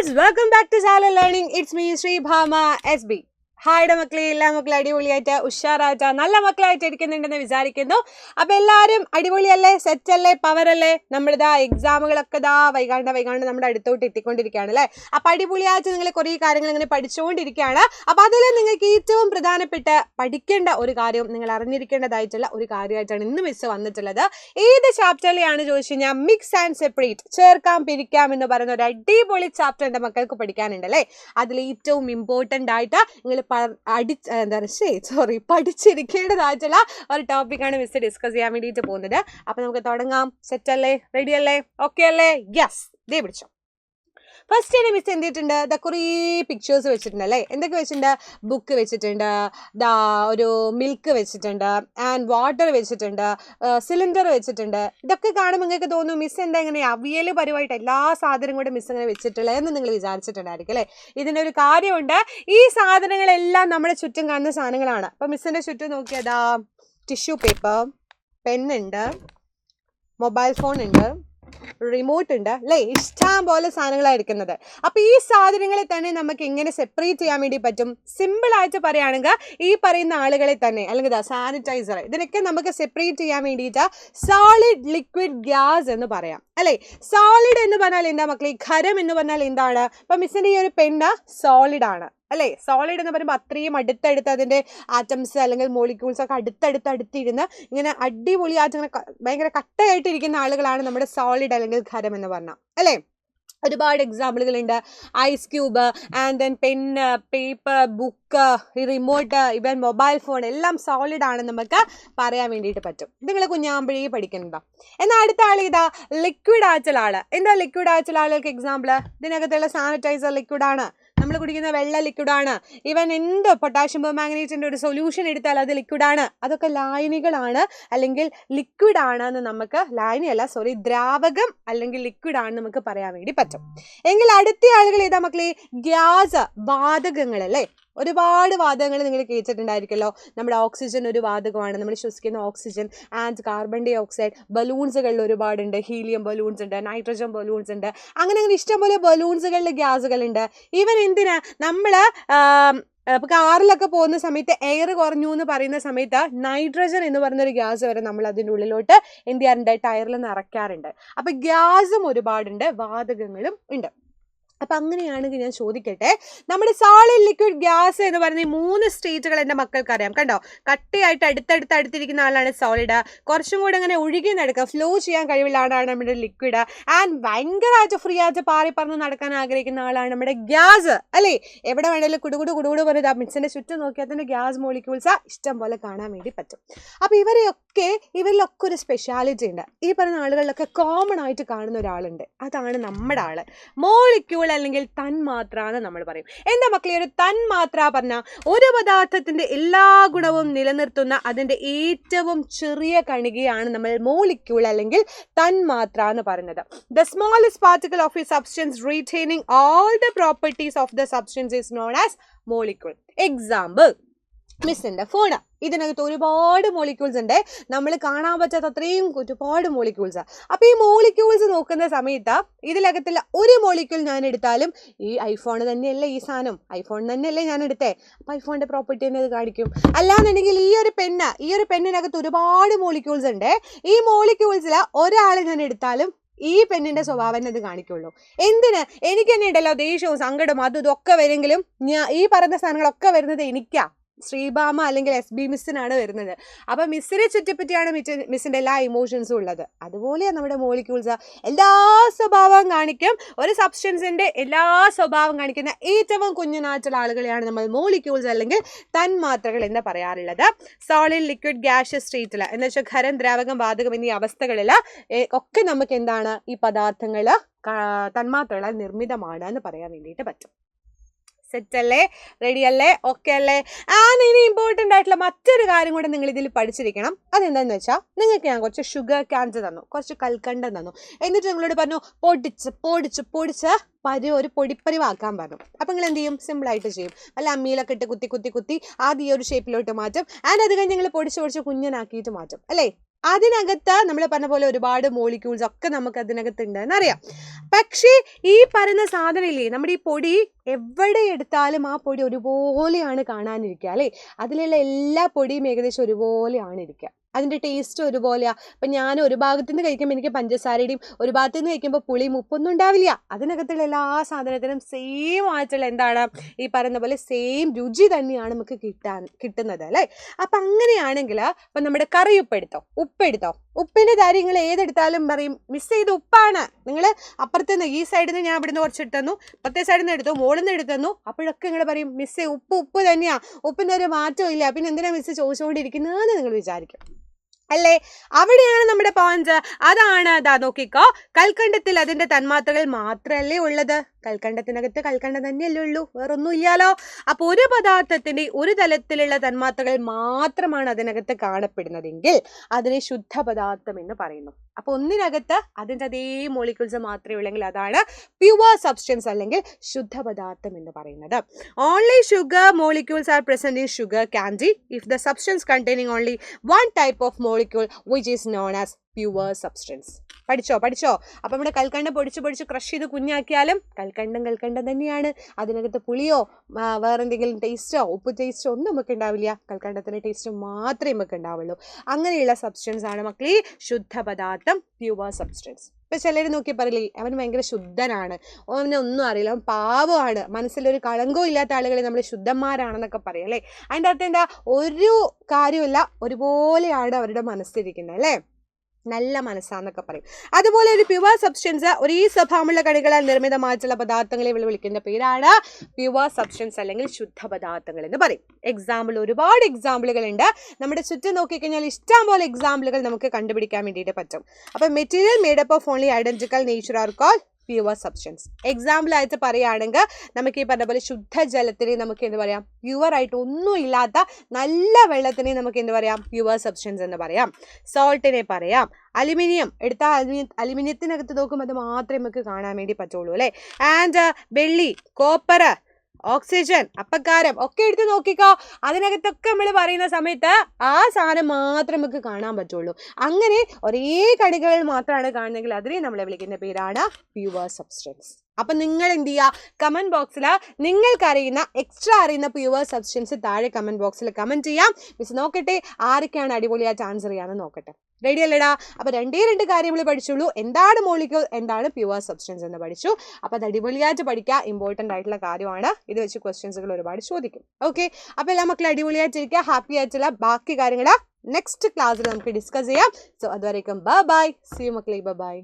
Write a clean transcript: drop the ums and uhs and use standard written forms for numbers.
viewers, welcome back to Sala Learning. It's me, Sri Bhama SB. ഹായുടെ മക്കളെ, എല്ലാ മക്കളും അടിപൊളിയായിട്ട് ഉഷാറായിട്ട് നല്ല മക്കളായിട്ട് ഇരിക്കുന്നുണ്ടെന്ന് വിചാരിക്കുന്നു. അപ്പോൾ എല്ലാവരും അടിപൊളിയല്ലേ, സെറ്റല്ലേ, പവറല്ലേ? നമ്മുടെ എക്സാമുകളൊക്കെ വൈകാണ്ട് നമ്മുടെ അടുത്തോട്ട് എത്തിക്കൊണ്ടിരിക്കുകയാണ് അല്ലേ. അപ്പോൾ അടിപൊളിയായിട്ട് നിങ്ങൾ കുറേ കാര്യങ്ങൾ ഇങ്ങനെ പഠിച്ചുകൊണ്ടിരിക്കുകയാണ്. അപ്പോൾ അതിൽ നിങ്ങൾക്ക് ഏറ്റവും പ്രധാനപ്പെട്ട പഠിക്കേണ്ട ഒരു കാര്യം, നിങ്ങൾ അറിഞ്ഞിരിക്കേണ്ടതായിട്ടുള്ള ഒരു കാര്യമായിട്ടാണ് ഇന്ന് മിസ് വന്നിട്ടുള്ളത്. ഏത് ചാപ്റ്ററിലെയാണ് ചോദിച്ചു കഴിഞ്ഞാൽ മിക്സ് ആൻഡ് സെപ്പറേറ്റ്, ചേർക്കാം പിരിക്കാം എന്ന് പറയുന്ന ഒരു അടിപൊളി ചാപ്റ്റർ എൻ്റെ മക്കൾക്ക് പഠിക്കാനുണ്ട് അല്ലേ. അതിൽ ഏറ്റവും ഇമ്പോർട്ടൻ്റ് ആയിട്ട് നിങ്ങൾ പഠിച്ചിരിക്കേണ്ടതായിട്ടുള്ള ഒരു ടോപ്പിക്കാണ് മിസ് ഡിസ്കസ് ചെയ്യാൻ വേണ്ടിയിട്ട് പോകുന്നത്. അപ്പം നമുക്ക് തുടങ്ങാം. സെറ്റ് അല്ലേ, റെഡി അല്ലേ, ഓക്കെ അല്ലേ? യെസ്, ദേ പിടിച്ചോ. ഫസ്റ്റ് തന്നെ മിസ് എന്ത് ചെയ്തിട്ടുണ്ട്, കുറേ പിക്ചേഴ്സ് വെച്ചിട്ടുണ്ട് അല്ലേ. എന്തൊക്കെ വെച്ചിട്ടുണ്ട്? ബുക്ക് വെച്ചിട്ടുണ്ട്, ഒരു മിൽക്ക് വെച്ചിട്ടുണ്ട്, ആൻഡ് വാട്ടർ വെച്ചിട്ടുണ്ട്, സിലിണ്ടർ വെച്ചിട്ടുണ്ട്. ഇതൊക്കെ കാണുമ്പോൾ നിങ്ങൾക്ക് തോന്നും മിസ് എന്താ ഇങ്ങനെ അവിയൽ പരുവായിട്ട് എല്ലാ സാധനവും കൂടെ മിസ് ഇങ്ങനെ വെച്ചിട്ടുള്ളത് എന്ന് നിങ്ങൾ വിചാരിച്ചിട്ടുണ്ടായിരിക്കും അല്ലേ. ഇതിനൊരു കാര്യമുണ്ട്. ഈ സാധനങ്ങളെല്ലാം നമ്മുടെ ചുറ്റും കാണുന്ന സാധനങ്ങളാണ്. അപ്പം മിസ്സിൻ്റെ ചുറ്റും നോക്കിയതാ ടിഷ്യൂ പേപ്പർ, പെന്നുണ്ട്, മൊബൈൽ ഫോൺ ഉണ്ട്, റിമോട്ട് ഉണ്ട് അല്ലേ. ഇഷ്ടം പോലെ സാധനങ്ങളായിരിക്കുന്നത്. അപ്പോൾ ഈ സാധനങ്ങളെ തന്നെ നമുക്ക് എങ്ങനെ സെപ്പറേറ്റ് ചെയ്യാൻ വേണ്ടി പറ്റും? സിമ്പിളായിട്ട് പറയുകയാണെങ്കിൽ ഈ പറയുന്ന ആളുകളെ തന്നെ, അല്ലെങ്കിൽ സാനിറ്റൈസർ, ഇതിനൊക്കെ നമുക്ക് സെപ്പറേറ്റ് ചെയ്യാൻ വേണ്ടിയിട്ട് സോളിഡ്, ലിക്വിഡ്, ഗ്യാസ് എന്ന് പറയാം അല്ലേ. സോളിഡ് എന്ന് പറഞ്ഞാൽ എന്താ മക്കളെ? ഖരം എന്ന് പറഞ്ഞാൽ എന്താണ്? അപ്പം മിസ്സിൻ്റെ ഈ ഒരു പെണ്ണ് സോളിഡ് ആണ് അല്ലേ. സോളിഡ് എന്ന് പറയുമ്പോൾ അത്രയും അടുത്തടുത്ത് അതിൻ്റെ ആറ്റംസ് അല്ലെങ്കിൽ മോളിക്യൂൾസ് ഒക്കെ അടുത്തടുത്തിരുന്ന് ഇങ്ങനെ അടിപൊളിയായിട്ട് ഇങ്ങനെ ഭയങ്കര കട്ടയായിട്ടിരിക്കുന്ന ആളുകളാണ് നമ്മുടെ സോളിഡ് അല്ലെങ്കിൽ ഖരം എന്ന് പറഞ്ഞാൽ അല്ലേ. ഒരുപാട് എക്സാമ്പിളുകളുണ്ട്. Ice cube, and then pen, paper, book, remote, even mobile phone എല്ലാം സോളിഡ് ആണെന്ന് നമുക്ക് പറയാൻ വേണ്ടിയിട്ട് പറ്റും. നിങ്ങൾ കുഞ്ഞാമ്പഴേ പഠിക്കുന്നതാ. എന്നാൽ അടുത്ത ആൾ ഇതാ ലിക്വിഡ് ആയിട്ടുള്ള ആള്. എന്താ ലിക്വിഡ് ആയിട്ടുള്ള ആളുകൾക്ക് എക്സാമ്പിൾ? ഇതിനകത്തുള്ള സാനിറ്റൈസർ ലിക്വിഡാണ്, നമ്മൾ കുടിക്കുന്ന വെള്ള ലിക്വിഡാണ്, ഇവൻ എന്ത് പൊട്ടാഷ്യം പെർമാംഗനേറ്റിൻ്റെ ഒരു സൊല്യൂഷൻ എടുത്താൽ അത് ലിക്വിഡാണ്. അതൊക്കെ ലായനികളാണ് അല്ലെങ്കിൽ ലിക്വിഡാണ് എന്ന് നമുക്ക്, ലായനിയല്ല സോറി, ദ്രാവകം അല്ലെങ്കിൽ ലിക്വിഡാണ് നമുക്ക് പറയാൻ വേണ്ടി പറ്റും. എങ്കിൽ അടുത്ത ആളുകൾ ഏതാ മക്കളെ? ഗ്യാസ്, വാതകങ്ങൾ അല്ലേ. ഒരുപാട് വാതകങ്ങൾ നിങ്ങൾ കേട്ടിട്ടുണ്ടായിരിക്കുമല്ലോ. നമ്മുടെ ഓക്സിജൻ ഒരു വാതകമാണ്, നമ്മൾ ശ്വസിക്കുന്ന oxygen, and carbon dioxide. ബലൂൺസുകളിൽ ഒരുപാടുണ്ട്, ഹീലിയം ബലൂൺസ് ഉണ്ട്, നൈട്രജൻ ബലൂൺസ് ഉണ്ട്, അങ്ങനെ ഇഷ്ടംപോലെ ബലൂൺസുകളിൽ ഗ്യാസുകളുണ്ട്. ഈവൻ എന്തിനാ നമ്മൾ കാറിലൊക്കെ പോകുന്ന സമയത്ത് എയർ കുറഞ്ഞു എന്ന് പറയുന്ന സമയത്ത് നൈട്രജൻ എന്ന് പറയുന്നൊരു ഗ്യാസ് വരെ നമ്മൾ അതിൻ്റെ ഉള്ളിലോട്ട് എന്ത് ചെയ്യാറുണ്ട്? ടയറിൽ നിറയ്ക്കാറുണ്ട്. അപ്പം ഗ്യാസും ഒരുപാടുണ്ട്, വാതകങ്ങളും ഉണ്ട്. അപ്പം അങ്ങനെയാണെങ്കിൽ ഞാൻ ചോദിക്കട്ടെ, നമ്മുടെ സോളിഡ്, ലിക്വിഡ്, ഗ്യാസ് എന്ന് പറയുന്ന ഈ 3 സ്റ്റേറ്റുകൾ എൻ്റെ മക്കൾക്ക് അറിയാം. കണ്ടോ, കട്ടിയായിട്ട് അടുത്തടുത്തിരിക്കുന്ന ആളാണ് സോളിഡ്. കുറച്ചും കൂടെ അങ്ങനെ ഒഴുകി നടക്കുക, ഫ്ലോ ചെയ്യാൻ കഴിവുള്ള ആളാണ് നമ്മുടെ ലിക്വിഡ്. ആൻഡ് ഭയങ്കരമായിട്ട് ഫ്രീ ആയിട്ട് പാറി പറന്ന് നടക്കാൻ ആഗ്രഹിക്കുന്ന ആളാണ് നമ്മുടെ ഗ്യാസ് അല്ലേ. എവിടെ വേണമെങ്കിലും കുടുകുടു പറഞ്ഞത് മിക്സിൻ്റെ ചുറ്റും നോക്കിയാൽ തന്നെ ഗ്യാസ് മോളിക്യൂൾസ് ഇഷ്ടം പോലെ കാണാൻ വേണ്ടി പറ്റും. അപ്പോൾ ഇവരിലൊക്കെ ഒരു സ്പെഷ്യാലിറ്റി ഉണ്ട്. ഈ പറയുന്ന ആളുകളിലൊക്കെ കോമൺ ആയിട്ട് കാണുന്ന ഒരാളുണ്ട്, അതാണ് നമ്മുടെ ആള്. മോളിക്യൂൾ അല്ലെങ്കിൽ തന്മാത്ര എന്ന് നമ്മൾ പറയും. എന്താ മക്കളെ ഒരു തന്മാത്ര പറഞ്ഞാൽ? ഒരു പദാർത്ഥത്തിന്റെ എല്ലാ ഗുണവും നിലനിർത്തുന്ന അതിന്റെ ഏറ്റവും ചെറിയ കണികയാണ് നമ്മൾ മോളിക്യൂൾ അല്ലെങ്കിൽ തന്മാത്ര എന്ന് പറയുന്നത്. The smallest particle of a substance retaining all the properties of the substance is known as molecule. Example, മിസ്സിൻ്റെ ഫോണ്. ഇതിനകത്ത് ഒരുപാട് മോളിക്യൂൾസ് ഉണ്ട്, നമ്മൾ കാണാൻ പറ്റാത്ത അത്രയും ഒരുപാട് മോളിക്യൂൾസ്. അപ്പോൾ ഈ മോളിക്യൂൾസ് നോക്കുന്ന സമയത്ത് ഇതിനകത്തുള്ള ഒരു മോളിക്യൂൾ ഞാൻ എടുത്താലും ഈ ഐഫോൺ തന്നെയല്ലേ ഈ സാധനം, ഐഫോൺ തന്നെയല്ലേ ഞാൻ എടുത്തേ, അപ്പോൾ ഐഫോണിൻ്റെ പ്രോപ്പർട്ടി തന്നെ അത് കാണിക്കും. അല്ലാന്നുണ്ടെങ്കിൽ ഈ ഒരു പെണ്ണിനകത്ത് ഒരുപാട് മോളിക്യൂൾസ് ഉണ്ട്, ഈ മോളിക്യൂൾസിൽ ഒരാളെ ഞാൻ എടുത്താലും ഈ പെണ്ണിൻ്റെ സ്വഭാവം അത് കാണിക്കുള്ളൂ. എന്തിന്? എനിക്ക് തന്നെ ഉണ്ടല്ലോ ദേഷ്യവും സങ്കടവും അതും ഇതൊക്കെ വരുമെങ്കിലും ഈ പറയുന്ന സാധനങ്ങളൊക്കെ വരുന്നത് എനിക്കാ, ശ്രീഭാമ അല്ലെങ്കിൽ SB മിസ്സിനാണ് വരുന്നത്. അപ്പം മിസ്സിനെ ചുറ്റിപ്പറ്റിയാണ് മിസ്സിൻ്റെ എല്ലാ ഇമോഷൻസും ഉള്ളത്. അതുപോലെയാണ് നമ്മുടെ മോളിക്യൂൾസ്. എല്ലാ സ്വഭാവവും കാണിക്കും. ഒരു സബ്സ്റ്റൻസിൻ്റെ എല്ലാ സ്വഭാവം കാണിക്കുന്ന ഏറ്റവും കുഞ്ഞനായിട്ടുള്ള ആളുകളെയാണ് നമ്മൾ മോളിക്യൂൾസ് അല്ലെങ്കിൽ തന്മാത്രകൾ എന്ന് പറയാറുള്ളത്. സോളിഡ്, ലിക്വിഡ്, ഗ്യാഷ്യസ് സ്റ്റേറ്റിൽ എന്ന് വെച്ചാൽ ഖരം, ദ്രാവകം, വാതകം എന്നീ അവസ്ഥകളിൽ ഒക്കെ നമുക്ക് എന്താണ് ഈ പദാർത്ഥങ്ങൾ തന്മാത്രകളാൽ നിർമ്മിതമാണ് എന്ന് പറയാൻ വേണ്ടിയിട്ട് പറ്റും. സെറ്റ് അല്ലേ, റെഡി അല്ലേ, ഓക്കെ അല്ലേ? ആൻഡ് ഇനി ഇമ്പോർട്ടൻ്റ് ആയിട്ടുള്ള മറ്റൊരു കാര്യം കൂടെ നിങ്ങൾ ഇതിൽ പഠിച്ചിരിക്കണം. അതെന്താണെന്ന് വെച്ചാൽ നിങ്ങൾക്ക് ഞാൻ കുറച്ച് ഷുഗർ ക്യാൻസ് തന്നു, കുറച്ച് കൽക്കണ്ടം തന്നു, എന്നിട്ട് നിങ്ങളോട് പറഞ്ഞു പൊടിച്ച് ഒരു പൊടിപ്പരിവാക്കാൻ പറഞ്ഞു. അപ്പം നിങ്ങൾ എന്ത് ചെയ്യും? സിമ്പിളായിട്ട് ചെയ്യും. അല്ല അമ്മിയിലൊക്കെ ഇട്ട് കുത്തി ആദ്യം ഈ ഒരു ഷേപ്പിലോട്ട് മാറ്റും, ആൻഡ് അത് കഴിഞ്ഞ് നിങ്ങൾ പൊടിച്ച് കുഞ്ഞനാക്കിയിട്ട് മാറ്റും അല്ലേ. അതിനകത്ത് നമ്മൾ പറഞ്ഞ പോലെ ഒരുപാട് മോളിക്യൂൾസ് ഒക്കെ നമുക്ക് അതിനകത്ത് ഉണ്ടെന്ന് അറിയാം. പക്ഷേ ഈ പറയുന്ന സാധനം ഇല്ലേ, നമ്മുടെ ഈ പൊടി എവിടെ എടുത്താലും ആ പൊടി ഒരുപോലെയാണ് കാണാനിരിക്കുക അല്ലേ. അതിലുള്ള എല്ലാ പൊടിയും ഏകദേശം ഒരുപോലെയാണ് ഇരിക്കുക. അതിൻ്റെ ടേസ്റ്റ് ഒരുപോലെയാണ്. അപ്പം ഞാൻ ഒരു ഭാഗത്തു നിന്ന് കഴിക്കുമ്പോൾ എനിക്ക് പഞ്ചസാരയുടെയും ഒരു ഭാഗത്തു നിന്ന് കഴിക്കുമ്പോൾ പുളിയും ഉപ്പൊന്നും ഉണ്ടാവില്ല. അതിനകത്തുള്ള എല്ലാ സാധനത്തിനും സെയിം ആയിട്ടുള്ള എന്താണ് ഈ പറയുന്ന പോലെ സെയിം രുചി തന്നെയാണ് നമുക്ക് കിട്ടുന്നത് അല്ലേ. അപ്പം അങ്ങനെയാണെങ്കിൽ ഇപ്പം നമ്മുടെ കറി ഉപ്പെടുത്തോ ഉപ്പിൻ്റെ കാര്യങ്ങൾ ഏതെടുത്താലും പറയും മിസ് ചെയ്ത് ഉപ്പാണ്. നിങ്ങൾ അപ്പുറത്ത് നിന്ന് ഈ സൈഡിൽ നിന്ന് ഞാൻ ഇവിടുന്ന് കുറച്ച് എടുത്തു, അപ്പുറത്തെ സൈഡിൽ നിന്ന് എടുത്തു, മുകളിൽ നിന്ന് എടുത്തു, അപ്പോഴൊക്കെ നിങ്ങൾ പറയും മിസ്സേ ഉപ്പ് തന്നെയാണ്, ഉപ്പിൻ്റെ ഒരു മാറ്റവും ഇല്ല, പിന്നെ എന്തിനാ മിസ് ചോദിച്ചുകൊണ്ടിരിക്കുന്നതെന്ന് നിങ്ങൾ വിചാരിക്കും അല്ലേ. അവിടെയാണ് നമ്മുടെ പോയിന്റ്. അതാണ് അതാ നോക്കിക്കോ, കൽക്കണ്ടത്തിൽ അതിന്റെ തന്മാത്രകൾ മാത്രമല്ലേ ഉള്ളത്. കൽക്കണ്ടത്തിനകത്ത് കൽക്കണ്ടം തന്നെയല്ലേ ഉള്ളൂ, വേറൊന്നും ഇല്ലാലോ. അപ്പൊ ഒരു പദാർത്ഥത്തിന്റെ ഒരു തലത്തിലുള്ള തന്മാത്രകൾ മാത്രമാണ് അതിനകത്ത് കാണപ്പെടുന്നതെങ്കിൽ അതിനെ ശുദ്ധ പദാർത്ഥം എന്ന് പറയുന്നു. അപ്പൊ ഒന്നിനകത്ത് അതിൻ്റെ അതേ മോളിക്യൂൾസ് മാത്രമേ ഉള്ളെങ്കിൽ അതാണ് പ്യുവർ സബ്സ്റ്റൻസ് അല്ലെങ്കിൽ ശുദ്ധ പദാർത്ഥം എന്ന് പറയുന്നത്. Only sugar molecules R present in sugar candy if the substance containing only one type of molecule which is known as pure substance. പഠിച്ചോ. അപ്പം നമ്മുടെ കൽക്കണ്ടം പൊടിച്ച് ക്രഷ് ചെയ്ത് കുഞ്ഞാക്കിയാലും കൽക്കണ്ടം തന്നെയാണ്. അതിനകത്ത് പുളിയോ വേറെന്തെങ്കിലും ടേസ്റ്റോ ഉപ്പ് ടേസ്റ്റോ ഒന്നും നമുക്ക് ഉണ്ടാവില്ല. കൽക്കണ്ടത്തിൻ്റെ ടേസ്റ്റ് മാത്രമേ നമുക്ക് ഉണ്ടാവുള്ളൂ. അങ്ങനെയുള്ള സബ്സ്റ്റൻസ് ആണ് മക്കളെ ശുദ്ധ പദാർത്ഥം, പ്യുവർ സബ്സ്റ്റൻസ്. ഇപ്പം ചിലർ നോക്കി പറയില്ലേ അവൻ ഭയങ്കര ശുദ്ധനാണ്, അവനെ ഒന്നും അറിയില്ല, അവൻ പാവമാണ്, മനസ്സിലൊരു കളങ്കവും ഇല്ലാത്ത ആളുകളെ നമ്മൾ ശുദ്ധന്മാരാണെന്നൊക്കെ പറയും അല്ലേ. അതിൻ്റെ അർത്ഥം എന്താ, ഒരു കാര്യമില്ല, ഒരുപോലെയാണ് അവരുടെ മനസ്സിരിക്കുന്നത് അല്ലേ, നല്ല മനസ്സാന്നൊക്കെ പറയും. അതുപോലെ ഒരു പ്യുവർ സബ്സ്റ്റൻസ് ഒരേ സ്വഭാവമുള്ള കണികളാൽ നിർമ്മിതമായിട്ടുള്ള പദാർത്ഥങ്ങളെ വിളിക്കുന്ന പേരാണ് പ്യുവർ സബ്സ്റ്റൻസ് അല്ലെങ്കിൽ ശുദ്ധ പദാർത്ഥങ്ങൾ എന്ന് പറയും. എക്സാമ്പിൾ ഒരുപാട് എക്സാമ്പിളുകൾ ഉണ്ട്. നമ്മുടെ ചുറ്റും നോക്കിക്കഴിഞ്ഞാൽ ഇഷ്ടം പോലെ എക്സാമ്പിളുകൾ നമുക്ക് കണ്ടുപിടിക്കാൻ വേണ്ടിയിട്ട് പറ്റും. അപ്പം material made up of only identical nature are called pure substance. Example ആയിട്ട് പറയുകയാണെങ്കിൽ നമുക്ക് ഈ പറഞ്ഞ പോലെ ശുദ്ധജലത്തിനെ നമുക്ക് എന്ത് പറയാം, പ്യുവർ ആയിട്ട് ഒന്നും ഇല്ലാത്ത നല്ല വെള്ളത്തിനെ നമുക്ക് എന്ത് പറയാം, പ്യുവർ സബ്സ്റ്റൻസ് എന്ന് പറയാം. സോൾട്ടിനെ പറയാം. അലുമിനിയം എടുത്താൽ അലുമിനിയത്തിനകത്ത് നോക്കുമ്പോൾ അത് മാത്രമേ നമുക്ക് കാണാൻ വേണ്ടി പറ്റുള്ളൂ അല്ലേ. ആൻഡ് വെള്ളി, കോപ്പർ, ഓക്സിജൻ, അപ്പക്കാരം ഒക്കെ എടുത്ത് നോക്കിക്കോ, അതിനകത്തൊക്കെ നമ്മൾ പറയുന്ന സമയത്ത് ആ സാധനം മാത്രമേ നമുക്ക് കാണാൻ പറ്റുള്ളൂ. അങ്ങനെ ഒരേ കണികകൾ മാത്രമാണ് കാണുന്നതെങ്കിൽ അതിനെ നമ്മളെ വിളിക്കുന്ന പേരാണ് പ്യുവർ സബ്സ്റ്റൻസ്. അപ്പം നിങ്ങൾ എന്ത് ചെയ്യുക, കമൻറ്റ് ബോക്സിൽ നിങ്ങൾക്കറിയുന്ന എക്സ്ട്രാ അറിയുന്ന പ്യുവർ സബ്സ്റ്റൻസ് താഴെ കമൻറ്റ് ബോക്സിൽ കമൻറ്റ് ചെയ്യാം. മിസ് നോക്കട്ടെ ആരൊക്കെയാണ് അടിപൊളിയായിട്ട് ആൻസർ ചെയ്യാമെന്ന് നോക്കട്ടെ. റെഡി അല്ലേടാ? അപ്പോൾ രണ്ട് കാര്യങ്ങൾ പഠിച്ചുള്ളൂ. എന്താണ് മോളിക്യൂൾ, എന്താണ് പ്യുവർ സബ്സ്റ്റൻസ് എന്ന് പഠിച്ചു. അപ്പോൾ അത് അടിപൊളിയായിട്ട് പഠിക്കുക, ഇമ്പോർട്ടൻ്റ് ആയിട്ടുള്ള കാര്യമാണ്. ഇത് വെച്ച് ക്വസ്റ്റ്യൻസുകൾ ഒരുപാട് ചോദിക്കും. ഓക്കെ, അപ്പോൾ എല്ലാ മക്കളും അടിപൊളിയായിട്ടിരിക്കുക, ഹാപ്പി ആയിട്ടുള്ള ബാക്കി കാര്യങ്ങൾ നെക്സ്റ്റ് ക്ലാസ്സിൽ നമുക്ക് ഡിസ്കസ് ചെയ്യാം. സോ അതുവരേക്കും ബൈ, സീ യു മക്കളെ, ബൈ.